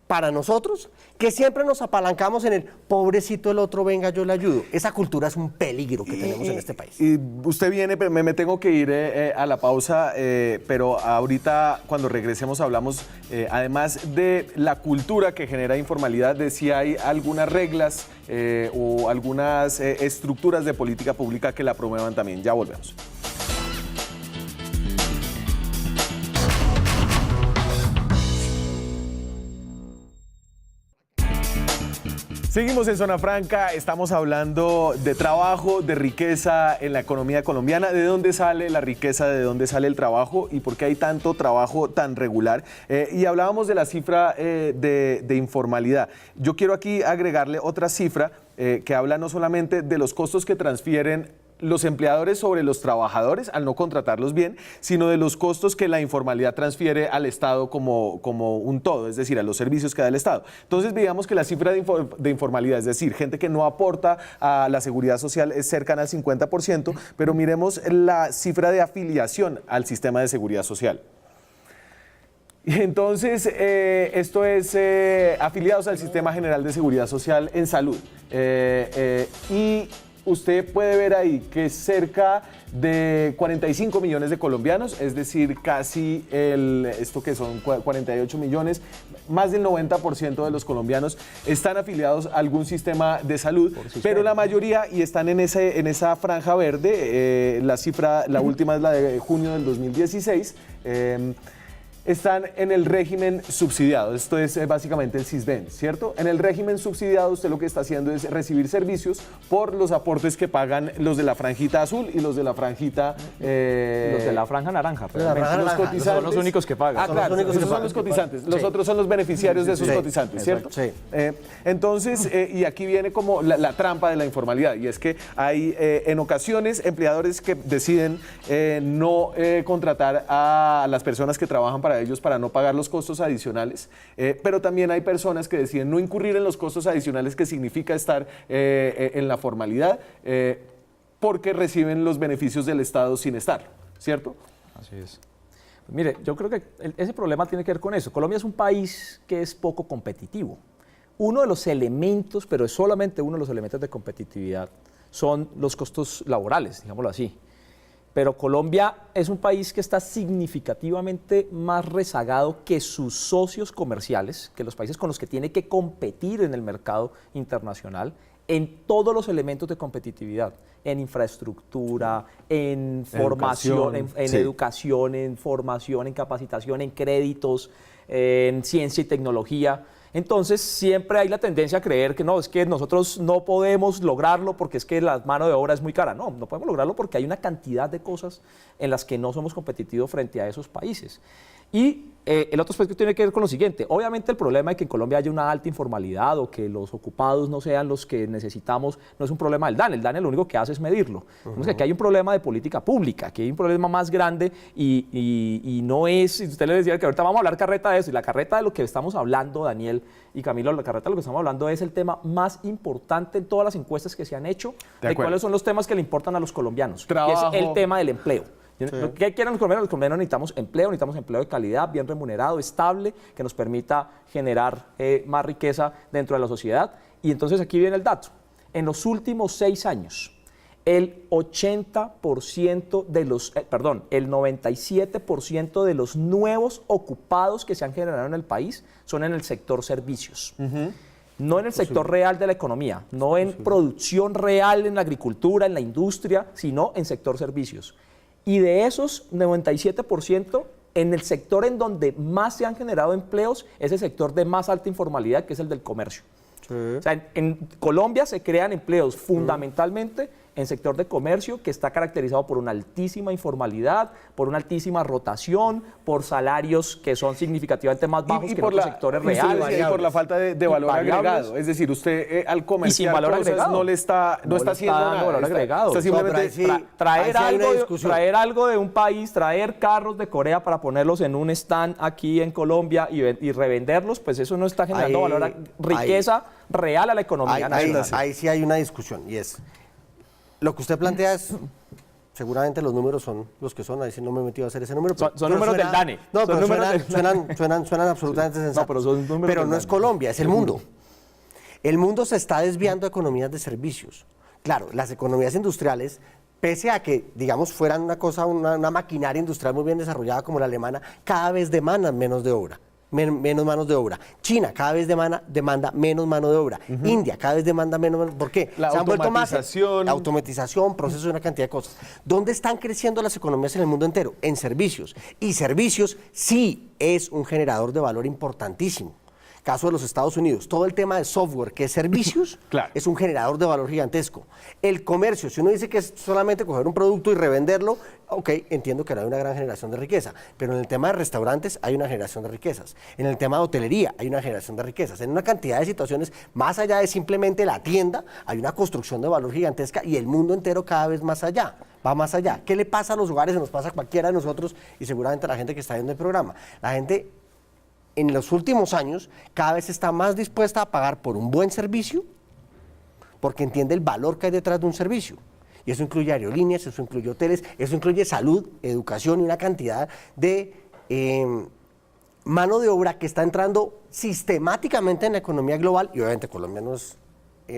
para nosotros, que siempre nos apalancamos en el pobrecito el otro, venga yo le ayudo. Esa cultura es un peligro que tenemos en este país. Y usted viene, me tengo que ir a la pausa, pero ahorita cuando regresemos hablamos, además de la cultura que genera informalidad, de si hay algunas reglas o algunas estructuras de política pública que la promuevan también. Ya volvemos. Seguimos en Zona Franca, estamos hablando de trabajo, de riqueza en la economía colombiana, de dónde sale la riqueza, de dónde sale el trabajo y por qué hay tanto trabajo tan regular. Y hablábamos de la cifra de informalidad. Yo quiero aquí agregarle otra cifra que habla no solamente de los costos que transfieren los empleadores sobre los trabajadores al no contratarlos bien, sino de los costos que la informalidad transfiere al Estado como un todo, es decir, a los servicios que da el Estado. Entonces, digamos que la cifra de informalidad, es decir, gente que no aporta a la seguridad social, es cercana al 50%, pero miremos la cifra de afiliación al sistema de seguridad social. Entonces, esto es afiliados al Sistema General de Seguridad Social en salud. Y usted puede ver ahí que cerca de 45 millones de colombianos, es decir, casi esto que son 48 millones, más del 90% de los colombianos están afiliados a algún sistema de salud, pero la mayoría, y están en esa franja verde, la última es la de junio del 2016, están en el régimen subsidiado. Esto es básicamente el Sisbén, ¿cierto? En el régimen subsidiado usted lo que está haciendo es recibir servicios por los aportes que pagan los de la franjita azul y los de la franjita... los de la franja naranja. Los cotizantes son los únicos que pagan. Claro, esos son los cotizantes. Los otros son los beneficiarios de esos cotizantes, ¿cierto? Sí. Entonces, y aquí viene como la trampa de la informalidad, y es que hay en ocasiones empleadores que deciden no contratar a las personas que trabajan para ellos para no pagar los costos adicionales, pero también hay personas que deciden no incurrir en los costos adicionales que significa estar en la formalidad porque reciben los beneficios del Estado sin estar, ¿cierto? Así es. Pues mire, yo creo que ese problema tiene que ver con eso. Colombia es un país que es poco competitivo. Uno de los elementos, pero es solamente uno de los elementos de competitividad, son los costos laborales, digámoslo así. Pero Colombia es un país que está significativamente más rezagado que sus socios comerciales, que los países con los que tiene que competir en el mercado internacional, en todos los elementos de competitividad, en infraestructura, en formación, en educación, en formación, en capacitación, en créditos, en ciencia y tecnología. Entonces siempre hay la tendencia a creer que no, es que nosotros no podemos lograrlo porque es que la mano de obra es muy cara. No, no podemos lograrlo porque hay una cantidad de cosas en las que no somos competitivos frente a esos países. Y el otro aspecto tiene que ver con lo siguiente. Obviamente el problema de que en Colombia haya una alta informalidad o que los ocupados no sean los que necesitamos no es un problema del DANE. El DANE lo único que hace es medirlo. Entonces aquí hay un problema de política pública, aquí hay un problema más grande y no es, si usted le decía que ahorita vamos a hablar carreta de eso, y la carreta de lo que estamos hablando, Daniel y Camilo, la carreta de lo que estamos hablando es el tema más importante en todas las encuestas que se han hecho de cuáles son los temas que le importan a los colombianos. Trabajo. Y es el tema del empleo. Sí. ¿Qué quieren los colombianos? Los colombianos necesitamos empleo de calidad, bien remunerado, estable, que nos permita generar más riqueza dentro de la sociedad. Y entonces aquí viene el dato. En los últimos 6 años, el 80% de los, el 97% de los nuevos ocupados que se han generado en el país son en el sector servicios. No en el sector real de la economía, no en producción real en la agricultura, en la industria, sino en sector servicios. Y de esos 97%, en el sector en donde más se han generado empleos es el sector de más alta informalidad, que es el del comercio. Sí. O sea, en Colombia se crean empleos fundamentalmente en sector de comercio, que está caracterizado por una altísima informalidad, por una altísima rotación, por salarios que son significativamente más bajos que en otros sectores reales. Y por la falta de valor agregado. Es decir, usted al comerciar cosas no está haciendo nada. Valor agregado. Está simplemente traer algo de un país, traer carros de Corea para ponerlos en un stand aquí en Colombia y revenderlos, pues eso no está generando riqueza real a la economía nacional. Ahí sí hay una discusión, y es... Lo que usted plantea es, seguramente los números son los que son, ahí sí no me he metido a hacer ese número. Son números del DANE. No, pero suenan absolutamente sensatos. No, pero son números pero no es Colombia, es el mundo. El mundo se está desviando a economías de servicios. Claro, las economías industriales, pese a que, digamos, fueran una maquinaria industrial muy bien desarrollada como la alemana, cada vez demandan menos de obra. Menos manos de obra. China cada vez demanda menos mano de obra. India cada vez demanda menos. ¿Por qué? La automatización, procesos de una cantidad de cosas. ¿Dónde están creciendo las economías en el mundo entero? En servicios. Y servicios sí es un generador de valor importantísimo. Caso de los Estados Unidos, todo el tema de software, que es servicios, claro, es un generador de valor gigantesco. El comercio, si uno dice que es solamente coger un producto y revenderlo, ok, entiendo que no hay una gran generación de riqueza, pero en el tema de restaurantes hay una generación de riquezas, en el tema de hotelería hay una generación de riquezas, en una cantidad de situaciones, más allá de simplemente la tienda, hay una construcción de valor gigantesca y el mundo entero cada vez más allá. Va más allá. ¿Qué le pasa a los hogares? Se nos pasa a cualquiera de nosotros y seguramente a la gente que está viendo el programa. La gente en los últimos años cada vez está más dispuesta a pagar por un buen servicio porque entiende el valor que hay detrás de un servicio. Y eso incluye aerolíneas, eso incluye hoteles, eso incluye salud, educación y una cantidad de mano de obra que está entrando sistemáticamente en la economía global, y obviamente Colombia no es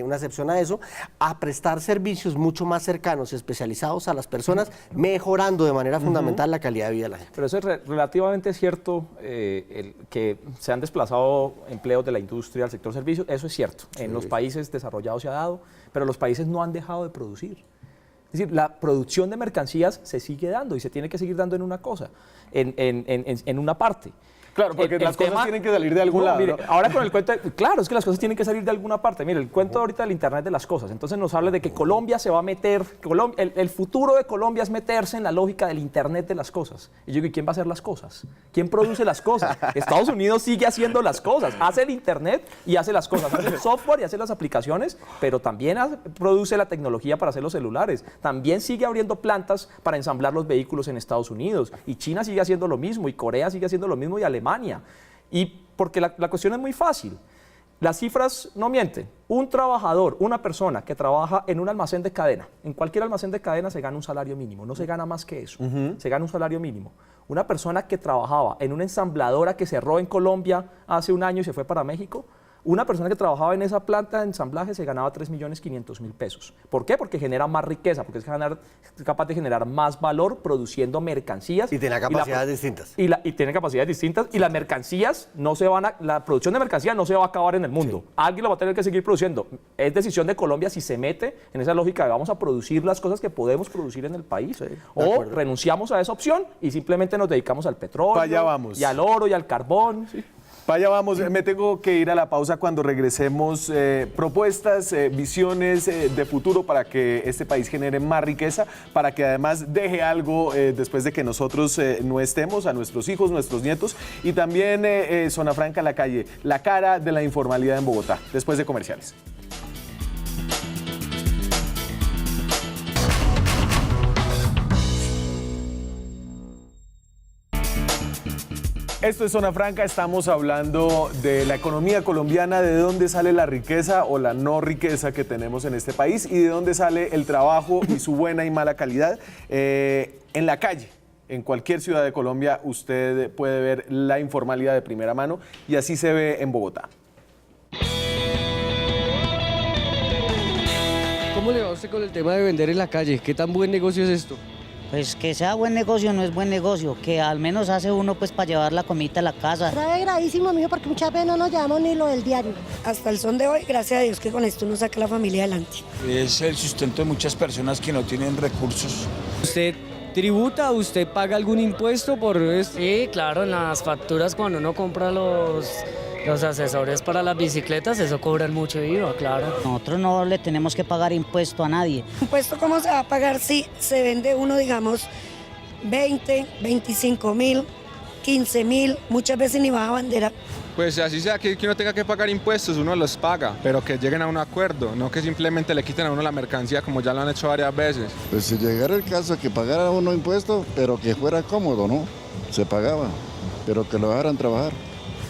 una excepción a eso, a prestar servicios mucho más cercanos y especializados a las personas, mejorando de manera fundamental la calidad de vida de la gente. Pero eso es relativamente cierto, que se han desplazado empleos de la industria al sector servicios, eso es cierto. En los países desarrollados se ha dado, pero los países no han dejado de producir. Es decir, la producción de mercancías se sigue dando y se tiene que seguir dando en una cosa, en una parte. Claro, porque las cosas tienen que salir de algún lado. Mire, ¿no? ahora con el cuento, claro, es que las cosas tienen que salir de alguna parte. Mire, el cuento ahorita del Internet de las cosas. Entonces nos habla de que Colombia se va a meter, el futuro de Colombia es meterse en la lógica del Internet de las cosas. Y yo digo, ¿y quién va a hacer las cosas? ¿Quién produce las cosas? Estados Unidos sigue haciendo las cosas, hace el Internet y hace las cosas, hace el software y hace las aplicaciones, pero también produce la tecnología para hacer los celulares. También sigue abriendo plantas para ensamblar los vehículos en Estados Unidos. Y China sigue haciendo lo mismo, y Corea sigue haciendo lo mismo, y Alemania. Y porque la cuestión es muy fácil. Las cifras no mienten. Un trabajador, una persona que trabaja en un almacén de cadena, en cualquier almacén de cadena se gana un salario mínimo, no se gana más que eso, se gana un salario mínimo. Una persona que trabajaba en una ensambladora que cerró en Colombia hace un año y se fue para México, una persona que trabajaba en esa planta de ensamblaje se ganaba 3.500.000 pesos. ¿Por qué? Porque genera más riqueza, porque es capaz de generar más valor produciendo mercancías. Y tiene capacidades distintas. Y tiene capacidades distintas y las mercancías no se van a, la producción de mercancías no se va a acabar en el mundo. Sí. Alguien lo va a tener que seguir produciendo. Es decisión de Colombia si se mete en esa lógica de vamos a producir las cosas que podemos producir en el país, o renunciamos a esa opción y simplemente nos dedicamos al petróleo, allá vamos, y al oro y al carbón. ¿Sí? Vaya, vamos, me tengo que ir a la pausa. Cuando regresemos, propuestas, visiones de futuro para que este país genere más riqueza, para que además deje algo después de que nosotros no estemos, a nuestros hijos, nuestros nietos, y también Zona Franca, la calle, la cara de la informalidad en Bogotá, después de comerciales. Esto es Zona Franca, estamos hablando de la economía colombiana, de dónde sale la riqueza o la no riqueza que tenemos en este país y de dónde sale el trabajo y su buena y mala calidad. En la calle, en cualquier ciudad de Colombia, usted puede ver la informalidad de primera mano y así se ve en Bogotá. ¿Cómo le va a usted con el tema de vender en la calle? ¿Qué tan buen negocio es esto? Pues que sea buen negocio no es buen negocio, que al menos hace uno pues para llevar la comida a la casa. Gravísimo, mijo, porque muchas veces no nos llevamos ni lo del diario. Hasta el son de hoy, gracias a Dios que con esto uno saca la familia adelante. Es el sustento de muchas personas que no tienen recursos. ¿Usted tributa? ¿Usted paga algún impuesto por esto? Sí, claro, en las facturas cuando uno compra los accesorios para las bicicletas, eso cobran mucho IVA, claro. Nosotros no le tenemos que pagar impuesto a nadie. ¿Impuesto cómo se va a pagar si se vende uno, digamos, 20, 25 mil, 15 mil, muchas veces ni va a bandera? Pues así sea que uno tenga que pagar impuestos, uno los paga, pero que lleguen a un acuerdo, no que simplemente le quiten a uno la mercancía como ya lo han hecho varias veces. Pues si llegara el caso que pagara uno impuestos, pero que fuera cómodo, ¿no? Se pagaba, pero que lo dejaran trabajar.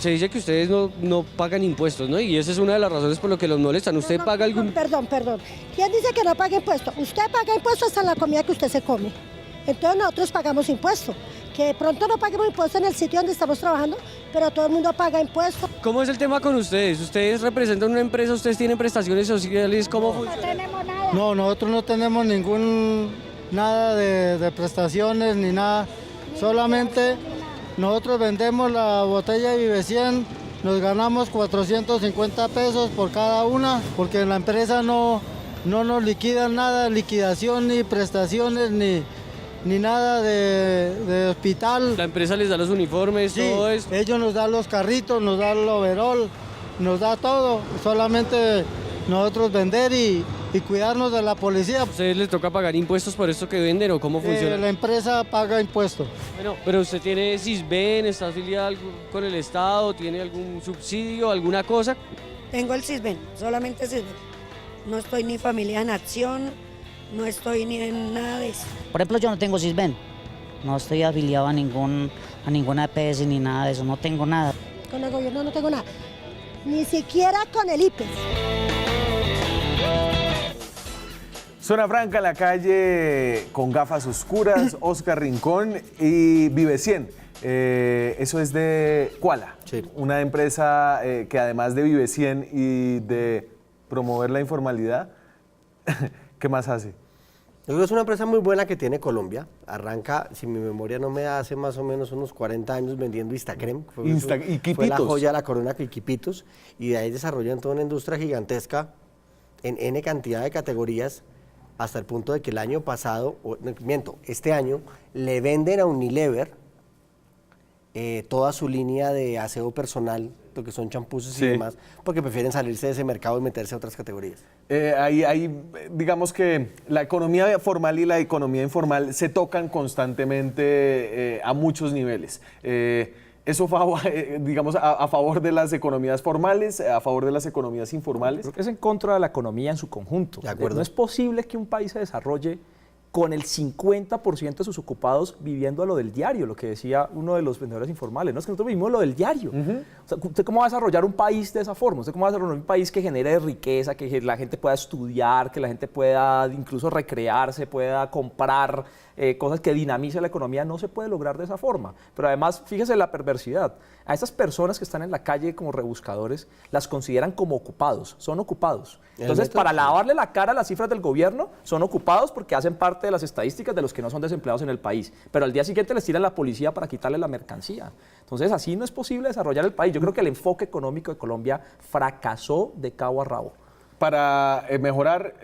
Se dice que ustedes no pagan impuestos, ¿no? Y esa es una de las razones por lo que los molestan. ¿Usted paga algún...? Perdón. ¿Quién dice que no paga impuestos? Usted paga impuestos hasta en la comida que usted se come. Entonces nosotros pagamos impuestos. Que de pronto no paguemos impuestos en el sitio donde estamos trabajando, pero todo el mundo paga impuestos. ¿Cómo es el tema con ustedes? ¿Ustedes representan una empresa? ¿Ustedes tienen prestaciones sociales? ¿Cómo funciona? No tenemos nada. No, nosotros no tenemos nada de prestaciones ni nada. Solamente nosotros vendemos la botella de Vive 100, nos ganamos 450 pesos por cada una, porque en la empresa no nos liquidan nada, liquidación ni prestaciones ni nada de hospital. ¿La empresa les da los uniformes, sí, todo eso? Ellos nos dan los carritos, nos dan el overol, nos da todo, solamente nosotros vender y cuidarnos de la policía. ¿A ustedes les toca pagar impuestos por esto que venden o cómo funciona? La empresa paga impuestos. Bueno, pero usted tiene Sisben, está afiliado con el Estado, tiene algún subsidio, alguna cosa. Tengo el Sisben, solamente Sisben. No estoy ni familia en acción, no estoy ni en nada de eso. Por ejemplo, yo no tengo Sisben, no estoy afiliado a ninguna EPS ni nada de eso, no tengo nada. Con el gobierno no tengo nada, ni siquiera con el IPES. Zona Franca, la calle con gafas oscuras, Oscar Rincón y Vive 100. Eso es de Cuala, sí, una empresa que además de Vive 100 y de promover la informalidad, ¿qué más hace? Es una empresa muy buena que tiene Colombia. Arranca, si mi memoria no me da, hace más o menos unos 40 años vendiendo Instacrem. Fue la joya de la corona, Quipitos. Y de ahí desarrollan toda una industria gigantesca en N cantidad de categorías, hasta el punto de que el año pasado, este año, le venden a Unilever toda su línea de aseo personal, lo que son champús y demás, porque prefieren salirse de ese mercado y meterse a otras categorías. Digamos que la economía formal y la economía informal se tocan constantemente a muchos niveles. Eso, digamos, a favor de las economías formales, a favor de las economías informales. Creo que es en contra de la economía en su conjunto. De acuerdo. No es posible que un país se desarrolle con el 50% de sus ocupados viviendo a lo del diario, lo que decía uno de los vendedores informales, ¿no? Es que nosotros vivimos lo del diario. O sea, ¿usted cómo va a desarrollar un país de esa forma? ¿Usted cómo va a desarrollar un país que genere riqueza, que la gente pueda estudiar, que la gente pueda incluso recrearse, pueda comprar cosas que dinamicen la economía? No se puede lograr de esa forma. Pero además, fíjese la perversidad. A estas personas que están en la calle como rebuscadores, las consideran como ocupados, son ocupados. Entonces, para lavarle la cara a las cifras del gobierno, son ocupados porque hacen parte de las estadísticas de los que no son desempleados en el país. Pero al día siguiente les tiran la policía para quitarle la mercancía. Entonces, así no es posible desarrollar el país. Yo creo que el enfoque económico de Colombia fracasó de cabo a rabo. Para mejorar,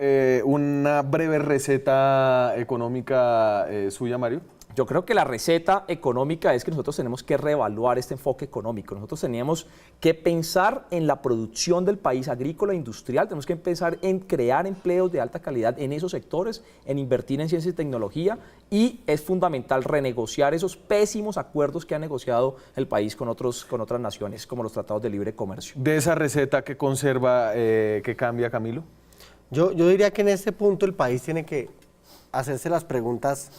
una breve receta económica suya, Mario. Yo creo que la receta económica es que nosotros tenemos que reevaluar este enfoque económico. Nosotros teníamos que pensar en la producción del país agrícola e industrial, tenemos que pensar en crear empleos de alta calidad en esos sectores, en invertir en ciencia y tecnología, y es fundamental renegociar esos pésimos acuerdos que ha negociado el país con otras naciones, como los tratados de libre comercio. De esa receta que conserva, ¿qué cambia, Camilo? Yo diría que en este punto el país tiene que hacerse las preguntas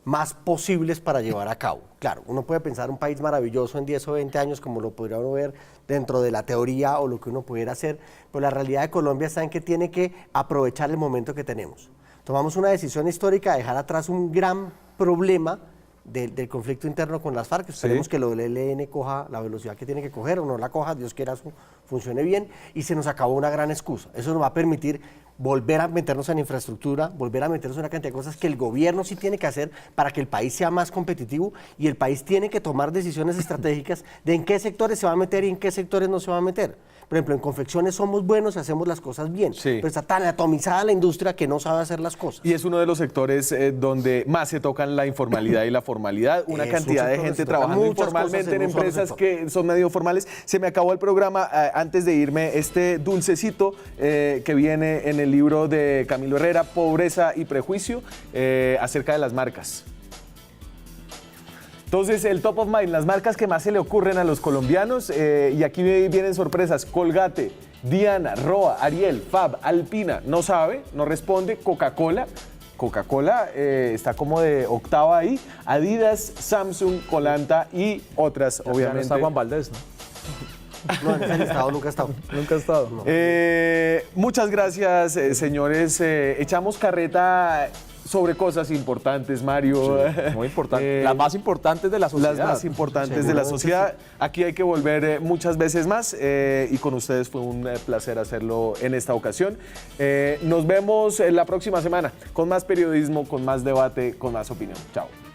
más posibles para llevar a cabo. Claro, uno puede pensar un país maravilloso en 10 o 20 años como lo podría uno ver dentro de la teoría o lo que uno pudiera hacer, pero la realidad de Colombia está en que tiene que aprovechar el momento que tenemos. Tomamos una decisión histórica de dejar atrás un gran problema del conflicto interno con las FARC. Esperemos que el ELN coja la velocidad que tiene que coger, o no la coja, Dios quiera, funcione bien, y se nos acabó una gran excusa. Eso nos va a permitir volver a meternos en infraestructura, volver a meternos en una cantidad de cosas que el gobierno sí tiene que hacer para que el país sea más competitivo, y el país tiene que tomar decisiones estratégicas de en qué sectores se va a meter y en qué sectores no se va a meter. Por ejemplo, en confecciones somos buenos y hacemos las cosas bien, pero está tan atomizada la industria que no sabe hacer las cosas. Y es uno de los sectores donde más se tocan la informalidad y la formalidad, una cantidad de gente trabajando informalmente en empresas que son medio formales. Se me acabó el programa. Antes de irme, este dulcecito que viene en el libro de Camilo Herrera, Pobreza y Prejuicio, acerca de las marcas. Entonces, el top of mind, las marcas que más se le ocurren a los colombianos, y aquí vienen sorpresas: Colgate, Diana, Roa, Ariel, Fab, Alpina, no sabe, no responde, Coca-Cola. Coca-Cola está como de octava ahí, Adidas, Samsung, Colanta y otras, ya obviamente. No está Juan Valdés, ¿no? No, en ese listado nunca ha estado. Nunca ha estado. No. Muchas gracias, señores. Echamos carreta sobre cosas importantes, Mario. Sí, muy importantes. Las más importantes de la sociedad. Las más importantes de la sociedad. Aquí hay que volver muchas veces más, y con ustedes fue un placer hacerlo en esta ocasión. Nos vemos la próxima semana con más periodismo, con más debate, con más opinión. Chao.